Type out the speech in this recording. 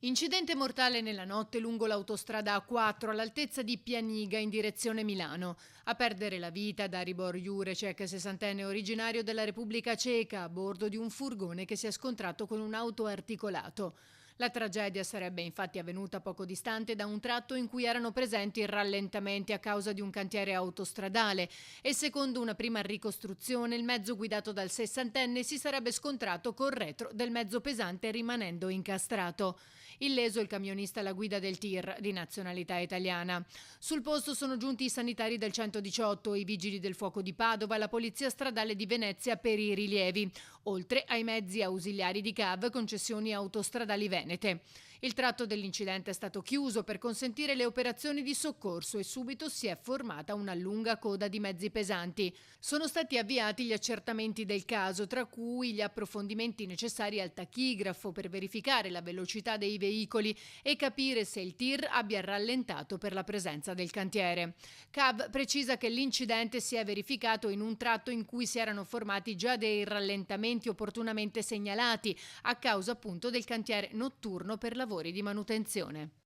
Incidente mortale nella notte lungo l'autostrada A4 all'altezza di Pianiga in direzione Milano. A perdere la vita Daribor Jurecek, 60enne originario della Repubblica Ceca, a bordo di un furgone che si è scontrato con un auto articolato. La tragedia sarebbe infatti avvenuta poco distante da un tratto in cui erano presenti rallentamenti a causa di un cantiere autostradale e secondo una prima ricostruzione il mezzo guidato dal 60enne si sarebbe scontrato col retro del mezzo pesante rimanendo incastrato. Illeso il camionista alla guida del tir, di nazionalità italiana. Sul posto sono giunti i sanitari del 118, i vigili del fuoco di Padova e la polizia stradale di Venezia per i rilievi, oltre ai mezzi ausiliari di CAV, concessioni autostradali venete. Il tratto dell'incidente è stato chiuso per consentire le operazioni di soccorso e subito si è formata una lunga coda di mezzi pesanti. Sono stati avviati gli accertamenti del caso, tra cui gli approfondimenti necessari al tachigrafo per verificare la velocità dei veicoli e capire se il tir abbia rallentato per la presenza del cantiere. CAV precisa che l'incidente si è verificato in un tratto in cui si erano formati già dei rallentamenti opportunamente segnalati a causa appunto del cantiere notturno per lavori di manutenzione.